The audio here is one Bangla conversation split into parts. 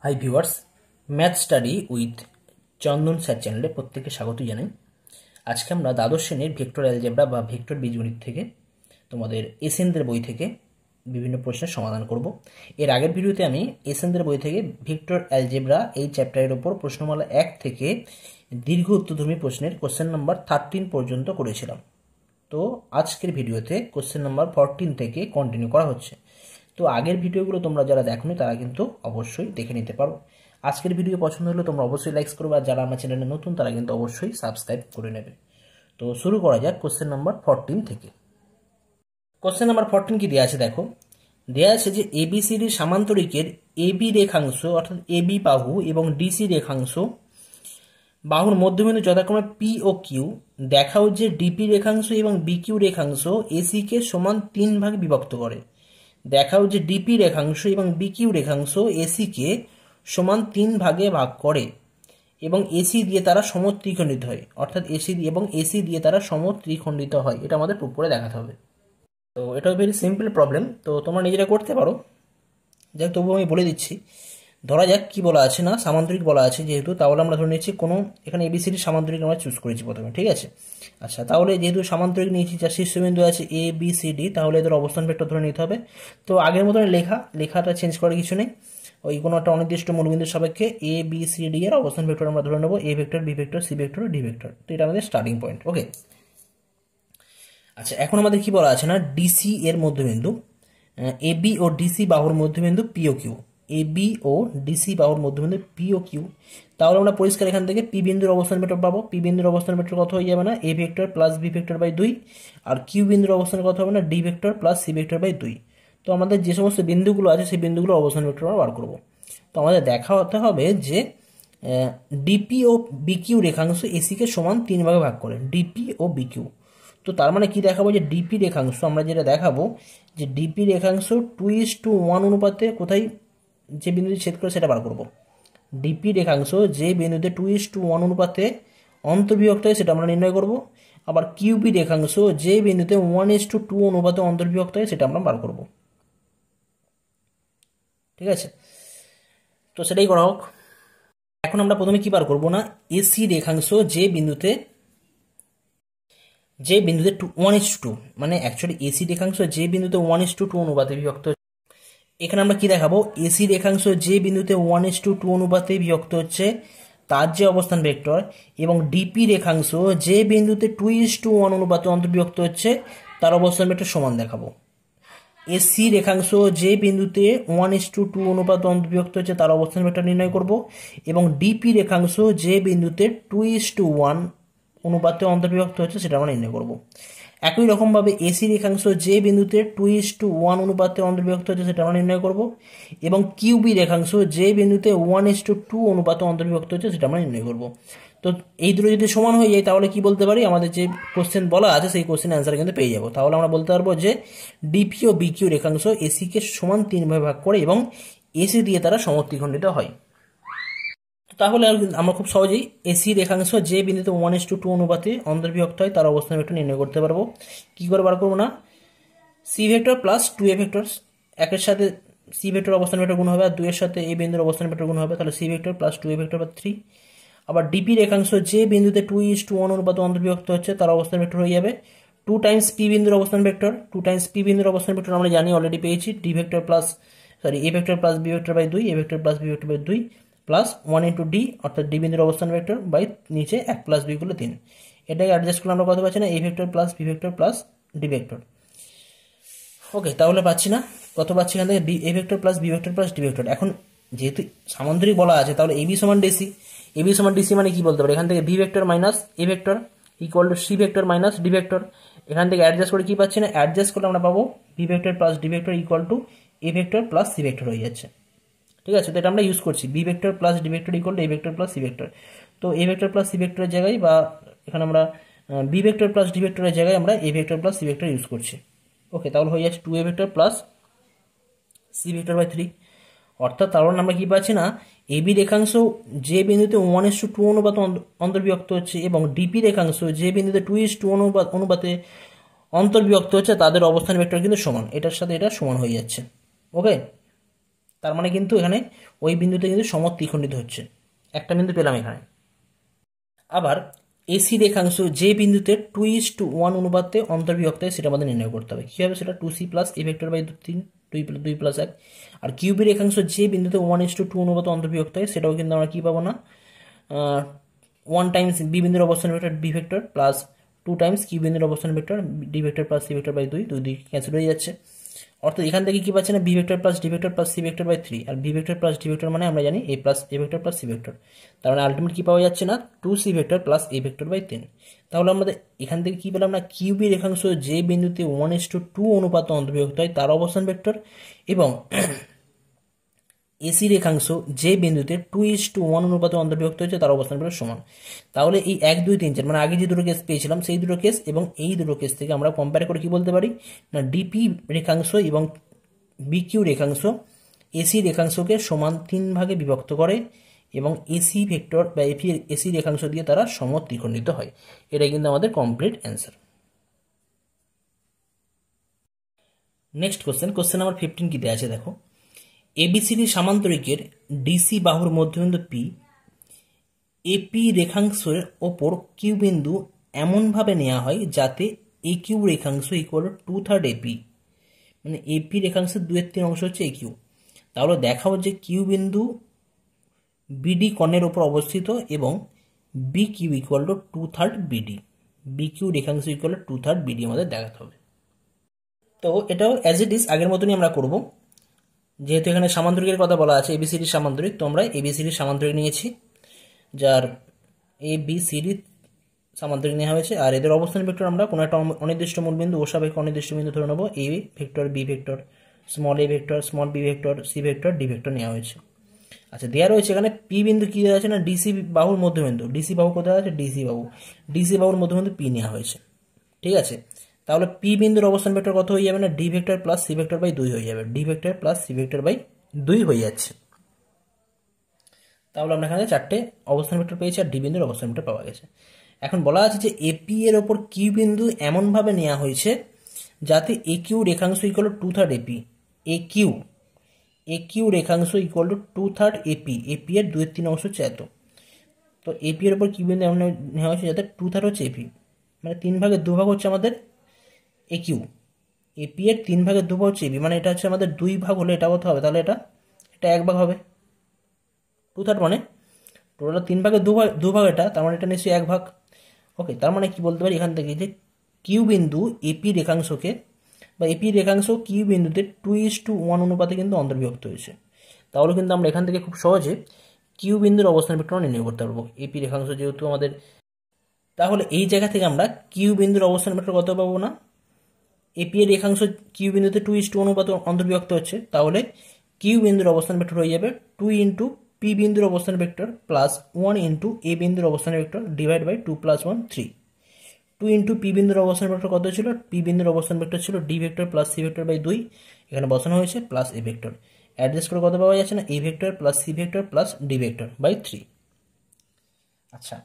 Hi viewers, math study with Chandan sir চ্যানেলে প্রত্যেককে স্বাগত জানাই। আজকে আমরা দ্বাদশ শ্রেণীর ভেক্টর অ্যালজেব্রা বা ভেক্টর বীজগণিত থেকে তোমাদের এসএনদের বই থেকে বিভিন্ন প্রশ্নের সমাধান করব। এর আগের ভিডিওতে আমি এসএনদের বই থেকে ভেক্টর অ্যালজেব্রা এই চ্যাপ্টারের ওপর প্রশ্নমালা 1 থেকে দীর্ঘ উত্তরধর্মী প্রশ্নের কোশ্চেন নাম্বার 13 পর্যন্ত করেছিলাম। তো আজকের ভিডিওতে কোশ্চেন নাম্বার 14 থেকে কন্টিনিউ করা হচ্ছে। তো আগের ভিডিওগুলো তোমরা যারা দেখোনি তারা কিন্তু অবশ্যই দেখে নিতে পারো। আজকের ভিডিও পছন্দ হলে তোমরা অবশ্যই লাইক করবে, আর যারা আমার চ্যানেলে নতুন তারা কিন্তু অবশ্যই সাবস্ক্রাইব করে নেবে। তো শুরু করা যাক কোশ্চেন নাম্বার 14 থেকে। কোশ্চেন নাম্বার 14 কি দেওয়া আছে দেখো, দেওয়া আছে যে এবিসিডি সামান্তরিকের এবি রেখাংশ অর্থাৎ এবি বাহু এবং ডিসি রেখাংশ বাহুর মধ্যবিন্দু যথাক্রমে পি ও কিউ, দেখাও যে ডিপি রেখাংশ এবং বিকিউ রেখাংশ এসিকে সমান 3 ভাগে বিভক্ত করে। দেখাও যে ডিপি রেখাংশ এবং বিকিউ রেখাংশ এসিকে সমান 3 ভাগে ভাগ করে এবং এসি দিয়ে তারা সমত্রিখণ্ডিত হয়, অর্থাৎ এসি দিয়ে তারা সমত্রিখণ্ডিত হয়। এটা আমাদের প্রুফ করে দেখাতে হবে। তো এটা ভেরি সিম্পল প্রবলেম, তো তোমরা নিজেরা করতে পারো। যাই তবুও আমি বলে দিচ্ছি। ধরা যাক কি বলা আছে না, সামান্তরিক বলা আছে যেহেতু, তাহলে আমরা ধরে নিচ্ছি কোনো এখানে এবিসিডি সামান্তরিক আমরা চুজ করেছি প্রথমে, ঠিক আছে। আচ্ছা, তাহলে যেহেতু সামান্তরিক নিয়েছি, যার শীর্ষবিন্দু আছে এ বি সি ডি, তাহলে এদের অবস্থান ভেক্টর ধরে নিতে হবে। তো আগের মতন লেখাটা চেঞ্জ করার কিছু নেই। ওই কোনো একটা অনির্দিষ্ট মূলবিন্দুর সাপেক্ষে এ বি সি ডি এর অবস্থান ভেক্টর আমরা ধরে নেবো, A vector, B vector, C vector, D vector. তো এটা আমাদের স্টার্টিং পয়েন্ট। ওকে, আচ্ছা, এখন আমাদের কি বলা আছে না, ডিসি এর মধ্যবিন্দু এবি ও ডিসি বাহুর মধ্যবিন্দু পি ও কিউ, এবি ও ডিসি বাহুর মধ্যবিন্দু পি ও কিউ। তাহলে আমরা পরিষ্কার এখান থেকে পি বিন্দুর অবস্থান ভেক্টর পাবো। পি বিন্দুর অবস্থান ভেক্টর কত হয়ে যাবে না, A vector plus B vector by 2, আর কিউ বিন্দুর অবস্থান কত হবে না, D vector plus C vector by 2। তো আমাদের যে সমস্ত বিন্দুগুলো আছে সেই বিন্দুগুলোর অবস্থান ভেক্টর আমরা বার করবো। তো আমাদের দেখা হতে হবে যে ডিপি ও বিকিউ রেখাংশ এসিকে সমান 3 ভাগে ভাগ করে, ডিপি ও বিকিউ। তো তার মানে কি দেখাবো, যে ডিপি রেখাংশ আমরা যেটা দেখাবো যে ডিপি রেখাংশ 2:1 অনুপাতে কোথায় যে বিন্দুতে ছেদ করে সেটা বার করব। ডিপি রেখাংশ যে বিন্দুতে 2:1 অনুপাতে অন্তর্বিভক্ত হয় সেটা আমরা নির্ণয় করব। আবার কিউবি রেখাংশ যে বিন্দুতে 1:2 অনুপাতে অন্তর্বিভক্ত হয় সেটা আমরা বার করব। ঠিক আছে, তো সেটাই করা হোক। এখন আমরা প্রথমে কি বার করব না, এসি রেখাংশ যে বিন্দুতে 1:2, মানে অ্যাকচুয়ালি এসি রেখাংশ যে বিন্দুতে 1:2 অনুপাতে বিভক্ত। এখানে আমরা কি দেখাবো, এসি রেখাংশ যে বিন্দুতে 1:2 অনুপাতে বিভক্ত হচ্ছে তার যে অবস্থান ভেক্টর, এবং ডিপি রেখাংশ যে বিন্দুতে 2:1 অনুপাতে অন্তর্বিভক্ত হচ্ছে তার অবস্থান ভেক্টর সমান দেখাবো। এসি রেখাংশ যে বিন্দুতে 1:2 অনুপাতে অন্তর্বিভক্ত হচ্ছে তার অবস্থান ভেক্টর নির্ণয় করব, এবং ডিপি রেখাংশ যে বিন্দুতে 2:1 অনুপাতে অন্তর্বিভক্ত হচ্ছে সেটা আমরা নির্ণয় করব। একই রকমভাবে এসি রেখাংশ যে বিন্দুতে 2:1 অনুপাতে অন্তর্বিভক্ত হচ্ছে সেটা আমরা নির্ণয় করব, এবং কিউবি রেখাংশ যে বিন্দুতে 1:2 অনুপাতে অন্তর্বিভক্ত হচ্ছে সেটা আমরা নির্ণয় করব। তো এই দুটো যদি সমান হয়ে যায় তাহলে কি বলতে পারি, আমাদের যে কোশ্চেন বলা আছে সেই কোশ্চেন অ্যান্সার কিন্তু পেয়ে যাবো। তাহলে আমরা বলতে পারবো যে ডিপি ও বিকিউ রেখাংশ এসিকে সমান 3 ভাগে ভাগ করে এবং এসি দিয়ে তারা সমত্রিখণ্ডিত হয়। তাহলে আমরা খুব সহজেই এসি রেখাংশ যে বিন্দুতে 1:2 অনুপাতে অন্তর্বিভক্ত হয় তার অবস্থান ভেক্টর নির্ণয় করতে পারবো। কি করে বার করবো না, C vector plus 2a vector, একের সাথে সি ভেক্টর অবস্থান ভেক্টর গুণ হবে, আর 2 এর সাথে এ বিন্দুর অবস্থান ভেক্টর গুণ হবে, তাহলে C vector plus 2a vector বা 3। আবার ডিপি রেখাংশ যে বিন্দুতে 2:1 অনুপাতে অন্তর্বিভক্ত হচ্ছে তার অবস্থান ভেক্টর হয়ে যাবে 2 টাইমস পি বিন্দুর অবস্থান ভেক্টর। 2 টাইমস পি বিন্দুর অবস্থান ভেক্টর আমরা জানি, অলরেডি পেয়েছি, D vector plus A vector plus B vector by 2, A vector plus B vector by 2 plus 1 into D, অর্থাৎ ডি বিন্দুর অবস্থান ভেক্টর বাই নিচে 1 প্লাস 2 করলে 3। এটাকে অ্যাডজাস্ট করলে আমরা কত পাচ্ছি না, A vector plus B vector plus D vector. Okay, তাহলে পাচ্ছি না, কত পাচ্ছি এখান থেকে, A vector plus B vector plus D vector. এখন যেহেতু সামান্তরিক বলা আছে তাহলে এবি সমান ডিসি, এবি সমান ডিসি মানে কি বলতে পারি, এখান থেকে B vector minus A vector equal to C vector minus D vector. এখান থেকে অ্যাডজাস্ট করে কি পাচ্ছি না, অ্যাডজাস্ট করলে আমরা পাবো B vector plus D vector equal to A vector plus C vector হয়ে যাচ্ছে। ঠিক আছে, তো এটা আমরা ইউজ করছি, B vector plus D vector equal to A vector plus C vector. তো এ ভেক্টর প্লাস সি ভেক্টরের জায়গায়, বা এখানে আমরা বি ভেক্টর প্লাস ডি ভেক্টরের জায়গায় আমরা A vector plus C vector use করছি। ওকে, তাহলে হয়ে যাচ্ছে 2a vector plus C vector by 3। অর্থাৎ তাহলে আমরা কি পাচ্ছি না, এবি রেখাংশ যে বিন্দুতে 1:2 অনুপাত অন্তর্বিভক্ত হচ্ছে এবং ডিপি রেখাংশ যে বিন্দুতে 2:1 অনুপাতে অন্তর্বিভক্ত হচ্ছে তাদের অবস্থান ভেক্টর কিন্তু সমান, এটার সাথে এটা সমান হয়ে যাচ্ছে। ওকে, তার মানে কিন্তু এখানে ওই বিন্দুতে কিন্তু সমদ্বিখণ্ডিত হচ্ছে, একটা বিন্দু পেলাম এখানে। আবার এসি রেখাংশ যে বিন্দুতে 2:1 অনুপাতে অন্তর্বিভক্ত হয় সেটা আমাদের নির্ণয় করতে হবে। কী হবে সেটা? 2c plus A vector by 3, 2 plus 1। আর কিউবি রেখাংশ যে বিন্দুতে 1:2 অনুপাতে অন্তর্বিভক্ত হয় সেটাও কিন্তু আমরা কী পাবো না, 1 টাইমস বি বিন্দুর অবস্থান vector B vector plus 2 times Q বিন্দুর অবস্থান vector D vector plus C vector by 2, 2 cancel হয়ে যাচ্ছে। অর্থাৎ এখান থেকে কি পাচ্ছে না, B vector plus D vector plus C vector by 3। আর B vector plus D vector মানে আমরা জানি A plus A vector plus C vector. তার মানে আলটিমেট কি পাওয়া যাচ্ছে না, 2c vector plus A vector by 3। তাহলে আমাদের এখান থেকে কি পেলাম না, কিউবি রেখাংশ যে বিন্দুতে 1:2 অনুপাত অন্তর্ভুক্ত হয় তার অবস্থান ভেক্টর, এবং এসি রেখাংশ যে বিন্দুতে 2:1 অনুপাতে অন্তর্বিভক্ত হচ্ছে তার অবস্থান ভেক্টর সমান। তাহলে এই 1, 2, 3, 4 মানে আগে যে দুটো কেস পেয়েছিলাম সেই দুটো কেস এবং এই দুটো কেস থেকে আমরা কম্পেয়ার করে কি বলতে পারি না, ডিপি রেখাংশ এবং বিকিউ রেখাংশ এসি রেখাংশকে সমান 3 ভাগে বিভক্ত করে এবং এসি ভেক্টর বা এসি রেখাংশ দিয়ে তারা সমদ্বিখণ্ডিত হয়। এটাই কিন্তু আমাদের complete answer. Next question number 15 কি দেওয়া আছে দেখো। এবিসিডি সামান্তরিকের ডিসি বাহুর মধ্যবিন্দু পি এপি রেখাংশের ওপর কিউ বিন্দু এমনভাবে নেওয়া হয় যাতে এ কিউ রেখাংশ ইকুয়াল 2/3 এপি, মানে এপি রেখাংশের 2/3 অংশ হচ্ছে এ কিউ। তাহলে দেখাও যে কিউ বিন্দু বিডি কর্ণের ওপর অবস্থিত এবং B Q equal 2/3 B D, B Q রেখাংশ ইকুয়াল 2/3 বিডি আমাদের দেখাতে হবে। তো এটাও অ্যাজ ইট ইজ আগের মতনই আমরা করব। যেহেতু এখানে সামান্তরিকের কথা বলা আছে এবিসিডির সামান্তরিক, তো আমরা এবিসিডির সামান্তরিক নিয়েছি, যার এ বি সিডি সামান্তরিক নেওয়া হয়েছে। আর এদের অবস্থান ভেক্টর আমরা কোনো একটা অনির্দিষ্ট মূলবিন্দু ও সাপেক্ষে অনির্দিষ্ট বিন্দু ধরে নেবো, A vector B vector small A vector small B vector C vector D vector নেওয়া হয়েছে। আচ্ছা, দেওয়া রয়েছে এখানে পি বিন্দু কি দেওয়া আছে না, ডিসি বাহুর মধ্যবিন্দু। ডিসি বাহু কোথায় আছে, ডিসি বাহু, ডিসি বাহুর মধ্যবিন্দু পি নেওয়া হয়েছে। ঠিক আছে, তাহলে পি বিন্দুর অবস্থান ভেক্টর কত হয়ে যাবে না, D vector plus C vector by 2 হয়ে যাবে, D vector plus C vector by 2 হয়ে যাচ্ছে। তাহলে আমরা এখানে 4টে অবস্থান ভেক্টর পেয়েছি আর ডি বিন্দুর অবস্থান ভেক্টর পাওয়া গেছে। এখন বলা আছে যে এপি এর ওপর কিউ বিন্দু এমনভাবে নেওয়া হয়েছে যাতে এ কিউ রেখাংশ ইকুয়াল 2/3 এপি, এ কিউ রেখাংশ ইকুয়াল 2/3 এপি, এপি এর 2/3 অংশ হচ্ছে এত। তো এপি এর ওপর কিউ বিন্দু এমন নেওয়া হয়েছে যাতে 2/3 হচ্ছে এপি, মানে 3 ভাগের 2 ভাগ হচ্ছে আমাদের এ কিউ, এপি এর 3 ভাগের 2 ভাগ হচ্ছে এপি, মানে এটা হচ্ছে আমাদের 2 ভাগ হলে এটা কত হবে, তাহলে এটা 1 ভাগ হবে। 2/3 মানে টোটাল 3 ভাগের 2 ভাগ এটা, তার মানে এটা নিশ্চয়ই 1 ভাগ। ওকে, তার মানে কি বলতে পারি এখান থেকে যে কিউ বিন্দু এপি রেখাংশকে বা এপি রেখাংশ কিউ বিন্দুতে 2:1 অনুপাতে কিন্তু অন্তর্বিভক্ত হয়েছে। তাহলে কিন্তু আমরা এখান থেকে খুব সহজে কিউ বিন্দুর অবস্থান ভেক্টর নির্ণয় করতে পারবো, এপি রেখাংশ যেহেতু আমাদের। তাহলে এই জায়গা থেকে আমরা কিউ বিন্দুর অবস্থান ভেক্টর কত পাবো না, এপি এর রেখাংশ কিউ বিন্দুতে 2:1 অনুপাতে অন্তর্বিভক্ত হচ্ছে, তাহলে কিউ বিন্দুর অবস্থান ভেক্টর হয়ে যাবে 2 ইন্টু পি বিন্দুর অবস্থান ভেক্টর প্লাস 1 ইন্টু এ বিন্দুর অবস্থান vector divide by 2 + 1 3। 2 into P বিন্দুর অবস্থান ভেক্টর কত ছিল, পি বিন্দুর অবস্থান ভেক্টর ছিল D vector plus C vector by 2, এখানে বসানো হয়েছে প্লাস এ ভেক্টর। অ্যাডজাস্ট করে কত পাওয়া যাচ্ছে না, A vector plus C vector plus D vector by 3। আচ্ছা,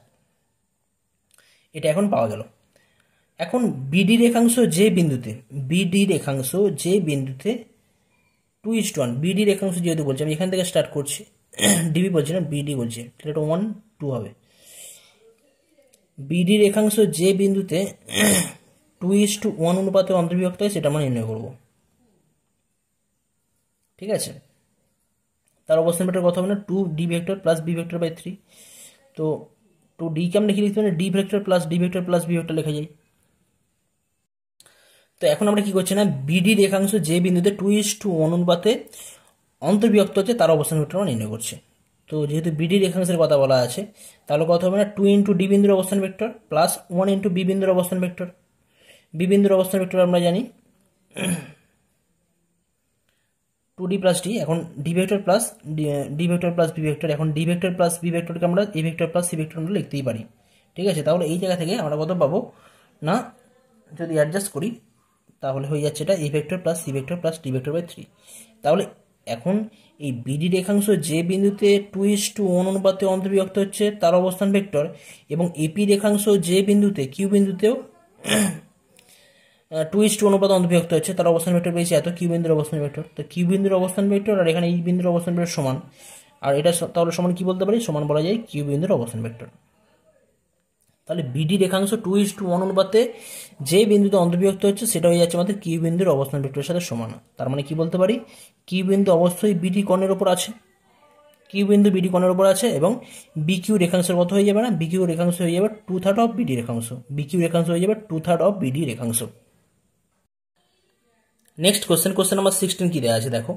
এটা এখন পাওয়া গেল। এখন বিডি রেখাংশ যে বিন্দুতে 2:1, বিডি রেখাংশ যেহেতু বলছি আমি এখান থেকে স্টার্ট করছি, ডিবি বলছি না বিডি বলছি, তাহলে এটা 1, 2 হবে। বিডি রেখাংশ যে বিন্দুতে 2:1 অনুপাতে অন্তর্বিভক্ত হয় সেটা আমরা নির্ণয় করব। ঠিক আছে, তার অবস্থান ভেক্টর কত হবে না, 2 D vector plus B vector by 3। তো 2 ডি কে আমরা লিখে লিখতে পারি D vector plus D vector plus B vector লেখা যায়। তো এখন আমরা কি করছি না, বিডি রেখাংশ যে বিন্দুতে 2:1 অনুপাতে অন্তর্বিভক্ত হচ্ছে তার অবস্থান ভেক্টর আমরা নির্ণয় করছি। তো যেহেতু বিডি রেখাংশের কথা বলা আছে তাহলে কত হবে না, 2 ইন্টু ডি বিন্দুর অবস্থান ভেক্টর প্লাস 1 ইন্টু বি বিন্দুর অবস্থান ভেক্টর। বি বিন্দুর অবস্থান ভেক্টর আমরা জানি 2d প্লাস ডি, এখন D vector plus D vector plus B vector, এখন ডি ভেক্টর প্লাস বি ভেক্টরকে আমরা A vector plus C vector আমরা লিখতেই পারি। ঠিক আছে, তাহলে এই জায়গা থেকে আমরা কত পাবো না, যদি অ্যাডজাস্ট করি তাহলে হয়ে যাচ্ছে এটা A vector plus C vector plus D vector by 3। তাহলে এখন এই বিডি রেখাংশ যে বিন্দুতে 2:1 অনুপাতে অন্তর্বিভক্ত হচ্ছে তার অবস্থান ভেক্টর এবং এপি রেখাংশ যে বিন্দুতে কিউ বিন্দুতেও 2:2 অনুপাতে অন্তর্ভুক্ত হচ্ছে, তার অবস্থান ভেক্টর পেয়েছি এত, কিউ বিন্দুর অবস্থান ভেক্টর। তো কিউ বিন্দুর অবস্থান ভেক্টর আর এখানে এই বিন্দুর অবস্থান ভেক্টর সমান, আর এটা তাহলে সমান কি বলতে পারি, সমান বলা যায় কিউ বিন্দুর অবস্থান ভেক্টর। তাহলে বিডি রেখাংশ 2:1 অনুপাতে যে বিন্দুতে অন্তর্বিভক্ত হচ্ছে সেটা হয়ে যাচ্ছে আমাদের কিউ বিন্দুর অবস্থান ভেক্টরের সাথে সমান। তার মানে কি বলতে পারি, কিউ বিন্দু অবশ্যই বিডি কোণের উপর আছে, কিউ বিন্দু বিডি কোণের উপর আছে, এবং বিকিউ রেখাংশের কত হয়ে যাবে না, বিকিউ রেখাংশ হয়ে যাবে 2/3 অফ বিডি রেখাংশ, বিকিউ রেখাংশ হয়ে যাবে 2/3 অফ বিডি রেখাংশ। নেক্সট কোশ্চেন নাম্বার 16 কি দেওয়া আছে দেখো,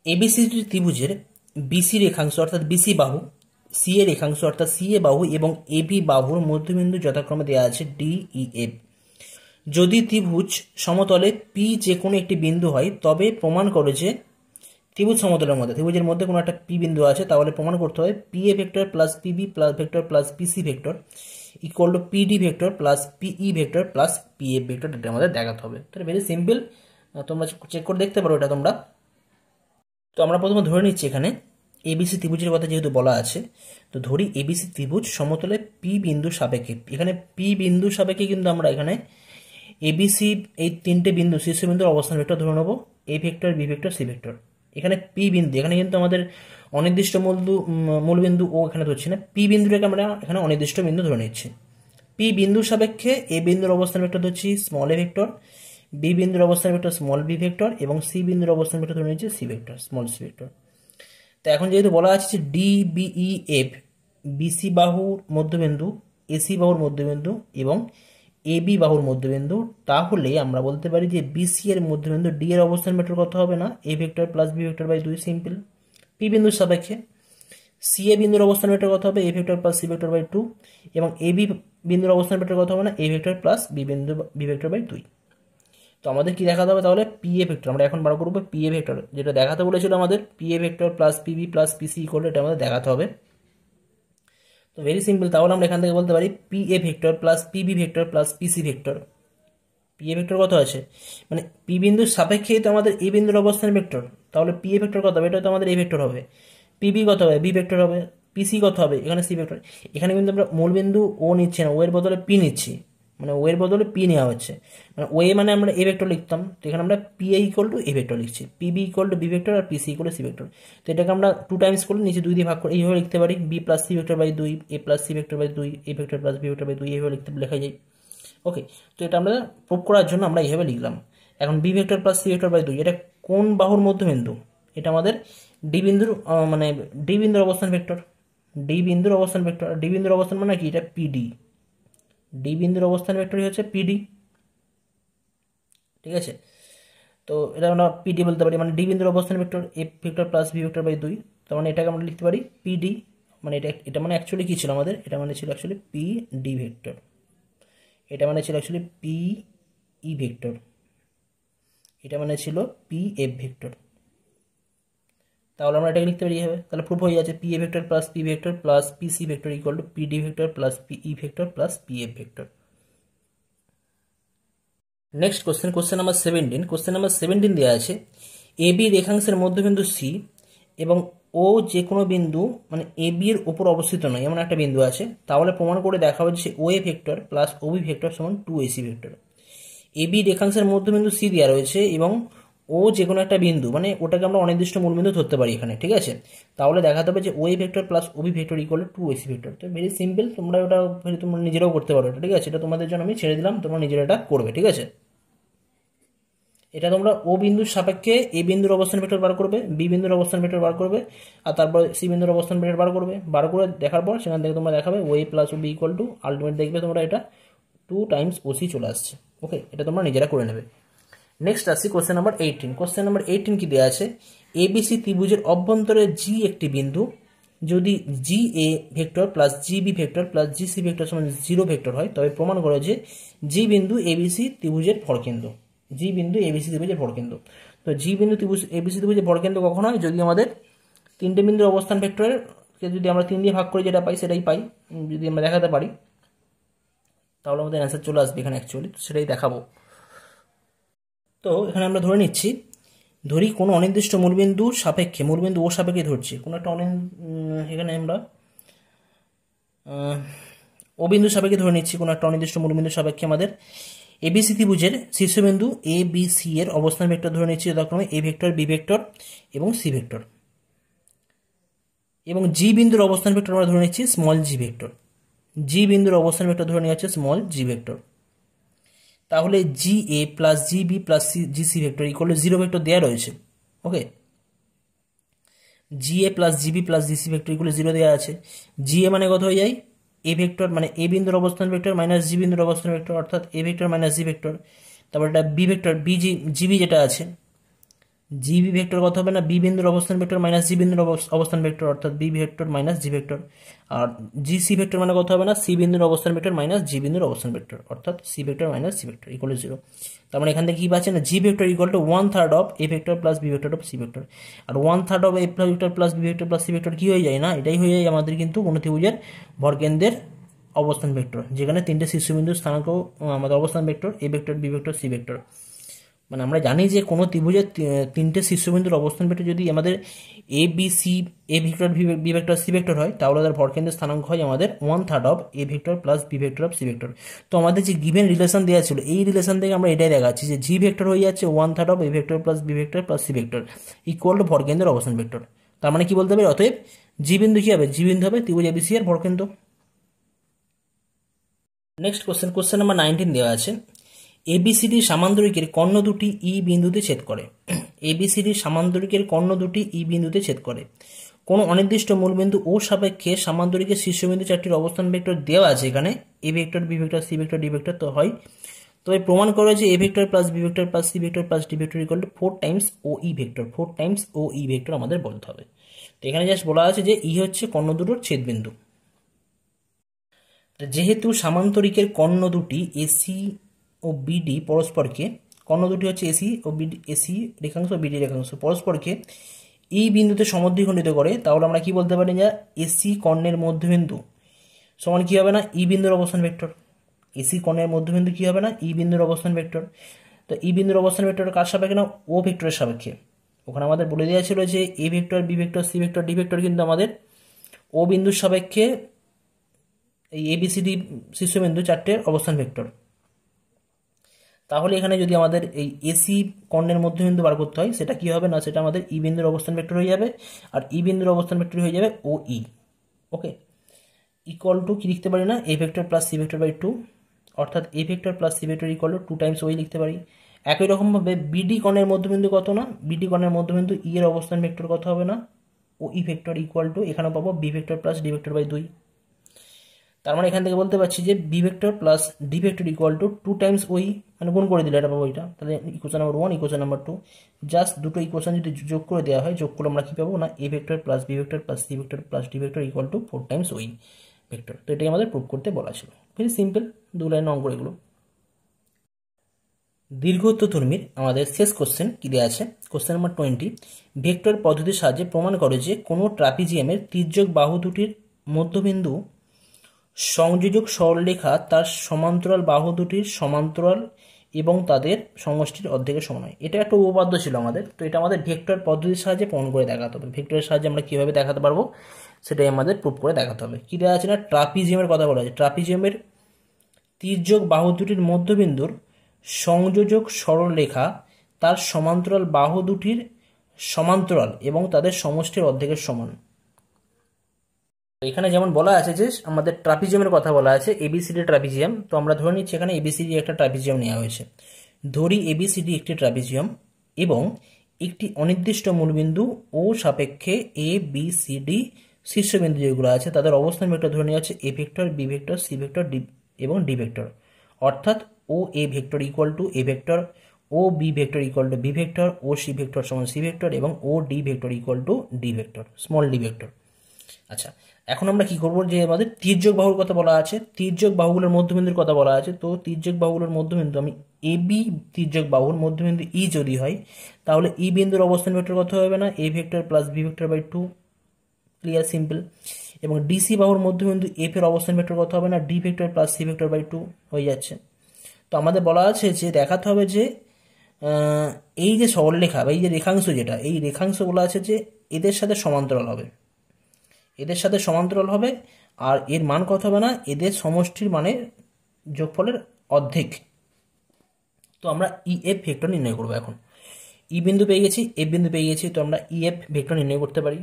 এবিসি ত্রিভুজের বিসি রেখাংশ অর্থাৎ বিসি বাহু, সি এ রেখাংশ অর্থাৎ সি এ বাহু এবং এবি বাহুর মধ্যবিন্দু যথাক্রমে দেওয়া আছে ডি ই এফ। যদি ত্রিভুজ সমতলে পি যে কোনো একটি বিন্দু হয় তবে প্রমাণ করে যে ত্রিভুজ সমতলের মধ্যে, ত্রিভুজের মধ্যে কোনো একটা পি বিন্দু আছে, তাহলে প্রমাণ করতে হয় P A vector plus PB plus vector plus PC vector equal to PD vector plus PE vector plus PF vector, এটা আমাদের দেখাতে হবে। তাহলে ভেরি সিম্পল, তোমরা চেক করে দেখতে পারো এটা তোমরা। তো আমরা প্রথমে ধরে নিচ্ছি এখানে এবিসি ত্রিভুজের কথা যেহেতু বলা আছে, তো ধরি এবিসি ত্রিভুজ সমতলে পি বিন্দু সাপেক্ষে, এখানে পি বিন্দু সাপেক্ষে কিন্তু আমরা এখানে এবিসি এই তিনটে বিন্দু শীর্ষবিন্দুর অবস্থান ভেক্টর ধরে নেবো, A vector B vector C vector. এখানে পি বিন্দু, এখানে কিন্তু আমাদের অনির্দিষ্ট মূলবিন্দু ও এখানে ধরছি না, পি বিন্দুটাকে আমরা এখানে অনির্দিষ্ট বিন্দু ধরে নিচ্ছি। পি বিন্দুর সাপেক্ষে এ বিন্দুর অবস্থান ভেক্টর ধরছি স্মল এ ভেক্টর, বি বিন্দুর অবস্থান ভেক্টর স্মল বি ভেক্টর এবং সি বিন্দুর অবস্থান ভেক্টর ধরে নিচ্ছি C vector small C vector. তো এখন যেহেতু বলা আছে যে ডি বিই এফ বিসি বাহুর মধ্যবিন্দু, এসি বাহুর মধ্যবিন্দু এবং এবি বাহুর মধ্যবিন্দু, তাহলে আমরা বলতে পারি যে বিসি এর মধ্যবিন্দু ডি এর অবস্থান ভেক্টর কত হবে না, A vector plus B vector by 2, simple. P বিন্দুর সাপেক্ষে সি এ বিন্দুর অবস্থান ভেক্টর কত হবে, A vector plus C vector by 2, এবং এ বি বিন্দুর অবস্থান ভেক্টর কত হবে না, A vector plus B vector by 2। তো আমাদের কি দেখাতে হবে তাহলে, পি এ ভেক্টর আমরা এখন বার করবো, পি এ ভেক্টর যেটা দেখাতে বলেছিল আমাদের, P A vector plus PB plus PC equal এটা আমাদের দেখাতে হবে। তো ভেরি সিম্পল, তাহলে আমরা এখান থেকে বলতে পারি P A vector plus PB vector plus PC vector. P A vector কত আছে, মানে পি বিন্দুর সাপেক্ষেই তো আমাদের এ বিন্দুর অবস্থান ভেক্টর, তাহলে পি এ ভেক্টর কত হবে, এটা তো আমাদের এ ভেক্টর হবে, পিবি কত হবে, বি ভেক্টর হবে, পিসি কত হবে, এখানে সি ভেক্টর। এখানে কিন্তু আমরা মূল বিন্দু ও নিচ্ছি না, ও এর বদলে পি নিচ্ছি, মানে ও এর বদলে পি নেওয়া হচ্ছে, মানে ও এ মানে আমরা এ ভেক্টর লিখতাম, তো এখানে আমরা P A equal to A vector লিখছি, PB equal to B vector আর PC equal to C vector. তো এটাকে আমরা 2 টাইমস করে নিচে 2 দিয়ে ভাগ করে এইভাবে লিখতে পারি, B plus C vector by 2, A plus C vector by 2, A vector plus B vector by 2, এইভাবে লেখা যায়। ওকে, তো এটা আমরা প্রুভ করার জন্য আমরা এইভাবে লিখলাম। এখন B vector plus C vector by 2 এটা কোন বাহুর মধ্যবিন্দু, এটা আমাদের ডি বিন্দুর মানে ডি বিন্দুর অবস্থান ভেক্টর, ডি বিন্দুর অবস্থান ভেক্টর, ডি বিন্দুর অবস্থান মানে কি, এটা পিডি, ডি বিন্দুর অবস্থান ভেক্টরই হচ্ছে পিডি, ঠিক আছে। তো এটা আমরা পিডি বলতে পারি, মানে ডি বিন্দুর অবস্থান vector A vector plus B vector by 2, তার মানে এটাকে আমরা লিখতে পারি পিডি, মানে এটা মানে অ্যাকচুয়ালি কি ছিল আমাদের, এটা মানে ছিল অ্যাকচুয়ালি পি ডি ভেক্টর, এটা মানে ছিল অ্যাকচুয়ালি পি ই ভেক্টর, এটা মানে ছিল পি এফ ভেক্টর। তাহলে আমরা এটাকে লিখতে পারি হবে, তাহলে প্রুফ হয়ে যাচ্ছে P A vector plus P vector plus P C vector equal to P D vector plus P E vector plus P F vector. Next question number 17 দেওয়া আছে এ বি রেখাংশের মধ্যবিন্দু সি এবং ও যে কোনো বিন্দু মানে এ বি এর উপর অবস্থিত নয় এমন একটা বিন্দু আছে, তাহলে প্রমাণ করে দেখা হবে যে O A vector plus O B vector সমান 2ac ভেক্টর। এ বি রেখাংশের মধ্যবিন্দু সি দেওয়া রয়েছে এবং ও যে কোনো একটা বিন্দু মানে ওটাকে আমরা অনির্দিষ্ট মূলবিন্দু ধরতে পারি এখানে, ঠিক আছে। তাহলে দেখাতে হবে যে O A vector plus O B vector equal to 2ac vector. তো ভেরি সিম্পল, তোমরা ওটা তোমরা নিজেরাও করতে পারো, ঠিক আছে। এটা তোমাদের জন্য আমি ছেড়ে দিলাম, তোমরা নিজেরা এটা করবে, ঠিক আছে। এটা তোমরা ও বিন্দুর সাপেক্ষে এ বিন্দুর অবস্থান ভেক্টর বার করবে, বি বিন্দুর অবস্থান ভেক্টর বার করবে, আর তারপর সি বিন্দুর অবস্থান ভেক্টর বার করবে। বার করে দেখার পর সেখান থেকে তোমরা দেখাবে O A plus O B equal to, ultimate দেখবে তোমরা এটা 2 টাইমস ওসি চলে আসছে। ওকে, এটা তোমরা নিজেরা করে নেবে। নেক্সট আসছি কোশ্চেন নাম্বার 18 কি দেওয়া আছে এবিসি ত্রিভুজের অভ্যন্তরে জি একটি বিন্দু যদি G A vector plus G B vector plus G C vector সমান 0 ভেক্টর হয় তবে প্রমাণ করে যে জি বিন্দু এবিসি ত্রিভুজের ভরকেন্দ্র, জি বিন্দু এবিসি ত্রিভুজের ভরকেন্দ্র। তো জি বিন্দু ত্রিভুজ এবিসি ত্রিভুজের ভরকেন্দ্র কখন হয়, যদি আমাদের তিনটে বিন্দুর অবস্থান ভেক্টরকে যদি আমরা 3 দিয়ে ভাগ করে যেটা পাই সেটাই পাই, যদি আমরা দেখাতে পারি তাহলে আমাদের অ্যান্সার চলে আসবে এখানে অ্যাকচুয়ালি, সেটাই দেখাবো। তো এখানে আমরা ধরে নিচ্ছি, ধরি কোনো অনির্দিষ্ট মূলবিন্দু সাপেক্ষে, মূলবিন্দু ও সাপেক্ষে ধরছি কোনো একটা এখানে আমরা ও বিন্দু সাপেক্ষে ধরে নিচ্ছি কোনো একটা অনির্দিষ্ট মূলবিন্দু সাপেক্ষে আমাদের এবিসি ত্রিভুজের শীর্ষবিন্দু এ বি সি এর অবস্থান ভেক্টর ধরে নিচ্ছি যথাক্রমে এ ভেক্টর, বি ভেক্টর এবং সি ভেক্টর, এবং জি বিন্দুর অবস্থান ভেক্টর আমরা ধরে নিচ্ছি স্মল জি ভেক্টর। জি বিন্দুর অবস্থান ভেক্টর ধরে নেওয়া হচ্ছে স্মল জি ভেক্টর। তাহলে G A plus G B plus G C vector equal to 0 vector দেওয়া রয়েছে। Okay, G A plus GB plus GC vector equal 0 দেওয়া আছে। জি এ মানে কত হয়ে যায়, এ ভেক্টর মানে এ বিন্দুর অবস্থান ভেক্টর মাইনাস জি বিন্দুর অবস্থান ভেক্টর, অর্থাৎ A vector minus G vector. তারপর এটা বি ভেক্টর, বিজি জিবি যেটা আছে, জিবি ভেক্টর কত হবে না, বি বিন্দুর অবস্থান ভেক্টর মাইনাস জি বিন্দুর অবস্থান ভেক্টর, অর্থাৎ বি ভেক্টর মাইনাস জি ভেক্টর। আর জি সি ভেক্টর মানে কত হবে না, সি বিন্দুর অবস্থান ভেক্টর মাইনাস জি বিন্দুর অবস্থান ভেক্টর, অর্থাৎ C vector minus C vector equal to 0। তার মানে এখান থেকে কি পাচ্ছেন না, G vector equal to 1/3 of A vector plus B vector of C vector. আর 1/3 of A vector plus B vector plus C vector কি হয়ে যায় না, এটাই হয়ে যায় আমাদের কিন্তু কোনো ত্রিভুজের ভরকেন্দ্রের অবস্থান ভেক্টর, যেখানে তিনটে শীর্ষবিন্দুর স্থানাঙ্ক আমাদের অবস্থান vector A vector, B vector, C vector. মানে আমরা জানি যে কোনো ত্রিভুজের তিনটে শীর্ষবিন্দুর অবস্থান ভেক্টর যদি আমাদের A B C, A vector B vector C vector হয়, তাহলে তার ভরকেন্দ্রের স্থানাঙ্ক হয় আমাদের 1/3 of A vector plus B vector of C vector. তো আমাদের যে গিভেন রিলেশন দেওয়া ছিল, এই রিলেশন থেকে আমরা এটাই দেখাচ্ছি যে জি ভেক্টর হয়ে যাচ্ছে 1/3 of A vector plus B vector plus C vector equal to ভরকেন্দ্রের অবস্থান ভেক্টর। তার মানে কি বলতে হবে, অতএব জি বিন্দু কি হবে, জি বিন্দু হবে ত্রিভুজ এবিসি এর ভরকেন্দ্র। নেক্সট কোশ্চেন নাম্বার 19 দেওয়া আছে, এবিসিডি সামান্তরিকের কর্ণ দুটি ই বিন্দুতে ছেদ করে। এবিসিডি সামান্তরিকের কর্ণ দুটি ই বিন্দুতে ছেদ করে। কোনো অনির্দিষ্ট মূলবিন্দু ও সাপেক্ষে সামান্তরিকের শীর্ষবিন্দু চারটির অবস্থান ভেক্টর দেওয়া আছে এখানে, A vector, B vector, C vector, D vector তো হয়। তবে প্রমাণ করে যে A vector plus B vector plus C vector plus D vector equal to 4 times O E vector, 4 times O E vector আমাদের বলতে হবে। তো এখানে জাস্ট বলা আছে যে ই হচ্ছে কর্ণ দুটোর ছেদবিন্দু। যেহেতু সামান্তরিকের কর্ণ দুটি এসি ও বিডি পরস্পরকে, কর্ণ দুটি হচ্ছে এসি ও বিডি, এসি রেখাংশ বিডি রেখাংশ পরস্পরকে এই বিন্দুতে সমদ্বিখণ্ডিত করে, তাহলে আমরা কি বলতে পারি যে এসি কর্ণের মধ্যবিন্দু সমান কি হবে না, ই বিন্দুর অবস্থান ভেক্টর। এসি কর্ণের মধ্যবিন্দু কি হবে না, ই বিন্দুর অবস্থান ভেক্টর। তো ই বিন্দুর অবস্থান ভেক্টর কার সাপেক্ষে না, ও ভেক্টরের সাপেক্ষে। ওখানে আমাদের বলে দেওয়া ছিল যে A vector, B vector, C vector, D vector কিন্তু আমাদের ও বিন্দুর সাপেক্ষে এই এবিসিডি শীর্ষবিন্দু চারটের অবস্থান ভেক্টর। তাহলে এখানে যদি আমাদের এই এসি কর্ণের মধ্যবিন্দু বার করতে হয়, সেটা কি হবে না, সেটা আমাদের ই বিন্দুর অবস্থান ভেক্টর হয়ে যাবে, আর ই বিন্দুর অবস্থান ভেক্টর হয়ে যাবে ও ই। ওকে, ইকুয়াল টু কি লিখতে পারি না, A vector plus C vector by 2, অর্থাৎ A vector plus C vector equal to 2 times O E লিখতে পারি। একই রকমভাবে বিডি কর্ণের মধ্যবিন্দু কত না, বিডি কর্ণের মধ্যবিন্দু ই এর অবস্থান ভেক্টর কত হবে না, O E vector equal to এখানে পাবো B vector plus D vector by 2। তার মানে এখান থেকে বলতে পারছি যে B vector plus D vector equal to 2 times O E, মানে গুণ করে দিলে এটা পাবো এটা। তাহলে equation number 1, equation number 2, just দুটো ইকুয়েশন যদি যোগ করে দেওয়া হয়, যোগ করে আমরা কি পাবো না, A vector plus B vector plus C vector plus D vector equal to 4 times O E vector. তো এটাই আমাদের প্রুভ করতে বলা ছিল। ভেরি সিম্পল, 2 লাইন অঙ্ক এগুলো। দীর্ঘত্বধর্মীর আমাদের শেষ কোশ্চেন কি দেওয়া আছে, কোশ্চেন নাম্বার 20, ভেক্টর পদ্ধতির সাহায্যে প্রমাণ করে যে কোনো ট্রাপিজিয়ামের তির্যক বাহু দুটির মধ্যবিন্দু সংযোজক সরলরেখা তার সমান্তরাল বাহু দুটির সমান্তরাল এবং তাদের সমষ্টির অর্ধেকের সমান হয়। এটা একটা উপপাদ্য ছিল আমাদের, তো এটা আমাদের ভেক্টর পদ্ধতির সাহায্যে প্রমাণ করে দেখাতে হবে। ভেক্টরের সাহায্যে আমরা কীভাবে দেখাতে পারবো সেটাই আমাদের প্রুভ করে দেখাতে হবে। কী দেওয়া আছে না, ট্রাপিজিয়ামের কথা বলা আছে, ট্রাপিজিয়ামের তির্যক বাহু দুটির মধ্যবিন্দুর সংযোজক সরলরেখা তার সমান্তরাল বাহু দুটির সমান্তরাল এবং তাদের সমষ্টির অর্ধেকের সমান। এখানে যেমন বলা আছে যে আমাদের ট্রাপিজিয়ামের কথা বলা আছে, এবিসিডি ট্রাপিজিয়াম। তো আমরা ধরে নিচ্ছি এখানে এবিসিডি একটা ট্রাপিজিয়াম নেওয়া হয়েছে। ধরি এবিসিডি একটি ট্রাপিজিয়াম এবং একটি অনির্দিষ্ট মূলবিন্দু ও সাপেক্ষে এ বি সি ডি শীর্ষবিন্দু যেগুলো আছে তাদের অবস্থান ভেক্টর ধরে নেওয়া হচ্ছে A vector, B vector, C vector, D এবং ডি ভেক্টর। অর্থাৎ O A vector equal to A vector, O B vector equal to B vector, O C vector সমান সি ভেক্টর এবং O D vector equal to D vector, small D vector. আচ্ছা, এখন আমরা কি করবো, যে আমাদের তির্যক বাহুর কথা বলা আছে, তির্যক বাহুগুলোর মধ্যবিন্দুর কথা বলা আছে। তো তির্যক বাহুগুলোর মধ্যবিন্দু আমি এ বি তির্যক বাহুর মধ্যবিন্দু ই যদি হয়, তাহলে ই বিন্দুর অবস্থান ভেক্টর কত হবে না, A vector plus B vector by 2, clear, simple. এবং ডিসি বাহুর মধ্যবিন্দু এফ এর অবস্থান ভেক্টর কত হবে না, D vector plus C vector by 2 হয়ে যাচ্ছে। তো আমাদের বলা আছে যে দেখাতে হবে যে এই যে সরলরেখা বা এই যে রেখাংশ, যেটা এই রেখাংশগুলো আছে যে এদের সাথে সমান্তরাল হবে, এদের সাথে সমান্তরাল হবে। আর এর মান কত হবে না, এদের সমষ্টির মানে যোগফলের অর্ধেক, তো আমরা EF ভেক্টর নির্ণয় করবো এখন। ই বিন্দু পেয়ে গেছি, এফ বিন্দু পেয়ে গেছি, তো আমরা EF ভেক্টর নির্ণয় করতে পারি।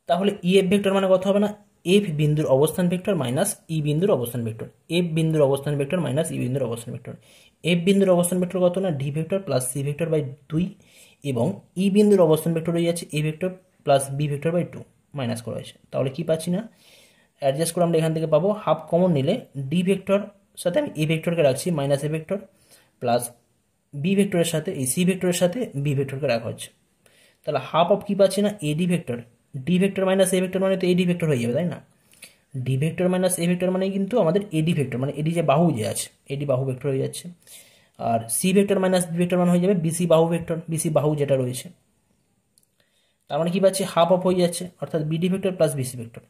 তাহলে EF ভেক্টর মানে কত হবে না, এফ বিন্দুর অবস্থান ভেক্টর মাইনাস ই বিন্দুর অবস্থান ভেক্টর, এফ বিন্দুর অবস্থান ভেক্টর মাইনাস ই বিন্দুর অবস্থান ভেক্টর। এফ বিন্দুর অবস্থান ভেক্টর কত না, D vector plus C vector by 2, এবং ই বিন্দুর অবস্থান ভেক্টর হয়ে যাচ্ছে A vector plus B vector by 2 minus করা হয়েছে। তাহলে কি পাচ্ছি না, অ্যাডজাস্ট করে আমরা এখান থেকে পাবো হাফ কমন নিলে ডি ভেক্টর সাথে আমি এ ভেক্টরকে রাখছি minus A vector, plus B ভেক্টরের সাথে এই সি ভেক্টরের সাথে বি ভেক্টরকে রাখা হচ্ছে। তাহলে হাফ অফ কি পাচ্ছি না, এডি vector, D vector minus A vector মানে তো এডি ভেক্টর হয়ে যাবে, তাই না। D vector minus A vector মানে কিন্তু আমাদের এডি ভেক্টর, মানে এডি যে বাহু যে আছে এডি বাহু ভেক্টর হয়ে যাচ্ছে। আর C vector minus B vector মানে হয়ে যাবে বিসি বাহু ভেক্টর, বিসি বাহু যেটা রয়েছে। তার মানে কি পাচ্ছি, হাফ অফ হয়ে যাচ্ছে, অর্থাৎ BD vector plus BC vector.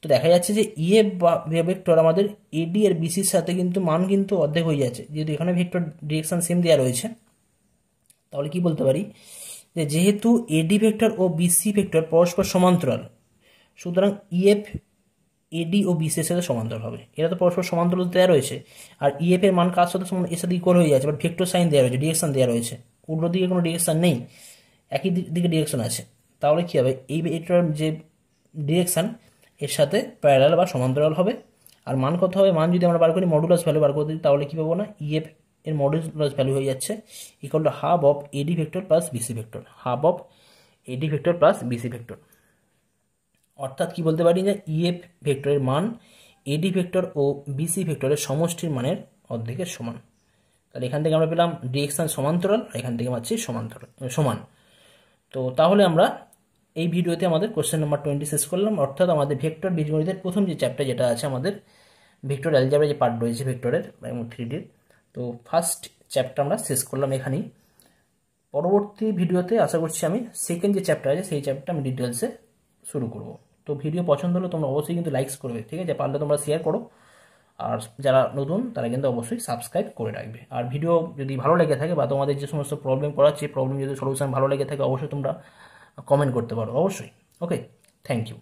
তো দেখা যাচ্ছে যে ইএফ ভেক্টর আমাদের এডি আর বিসির সাথে কিন্তু মান কিন্তু অর্ধেক হয়ে যাচ্ছে, যেহেতু এখানে ভেক্টর ডিরেকশন সেম দেওয়া রয়েছে। তাহলে কি বলতে পারি, যে যেহেতু এডি ভেক্টর ও বিসি ভেক্টর পরস্পর সমান্তরাল, সুতরাং ইএফ এডি ও বিসি এর সাথে সমান্তরাল হবে। এরা তো পরস্পর সমান্তরাল দেওয়া রয়েছে, আর ইএফ এর মান কার সাথে সমান, এর সাথে ইকুয়াল হয়ে যাচ্ছে, বাট ভেক্টর সাইন দেওয়া রয়েছে, ডিরেকশন দেওয়া রয়েছে, উল্টো দিকে কোনো ডিরেকশন নেই, একই দিকে ডিরেকশন আছে। তাহলে কি হবে, এই এটার যে ডিরেকশন এর সাথে প্যারালাল বা সমান্তরাল হবে। আর মান কত হবে, মান যদি আমরা বার করি মডুলাস ভ্যালু বার করে দিই, তাহলে কি পাবো না, ইএফ এর মডুলাস ভ্যালু হয়ে যাচ্ছে equal to half of AD vector plus BC vector, half of AD vector plus BC vector. অর্থাৎ কি বলতে পারি, যে ইএফ ভেক্টরের মান এডি ভেক্টর ও বিসি ভেক্টরের সমষ্টির মানের অর্ধেকের সমান। তাহলে এখান থেকে আমরা পেলাম ডিরেকশন সমান্তরাল, আর এখান থেকে পাচ্ছি সমান্তরাল সমান। তো তাহলে আমরা এই ভিডিওতে আমাদের কোশ্চেন নাম্বার 20 শেষ করলাম, অর্থাৎ আমাদের ভেক্টর বীজগণিতের প্রথম যে চ্যাপ্টার যেটা আছে আমাদের ভেক্টর অ্যালজেব্রা যে পার্ট রয়েছে ভেক্টরের এবং 3Dর, তো ফার্স্ট চ্যাপ্টার আমরা শেষ করলাম এখানেই। পরবর্তী ভিডিওতে আশা করছি আমি সেকেন্ড যে চ্যাপ্টার আছে সেই চ্যাপ্টার আমি ডিটেলসে শুরু করব। তো ভিডিও পছন্দ হলে তোমরা অবশ্যই কিন্তু লাইকস করবে, ঠিক আছে, পারলে তোমরা শেয়ার করো, আর যারা নতুন তারা কিন্তু অবশ্যই সাবস্ক্রাইব করে রাখবে। আর ভিডিও যদি ভালো লেগে থাকে বা তোমাদের যে সমস্ত প্রবলেম করাচ্ছে প্রবলেম যদি সলিউশন ভালো লেগে থাকে অবশ্যই তোমরা কমেন্ট করতে পারো অবশ্যই। ওকে, থ্যাংক ইউ।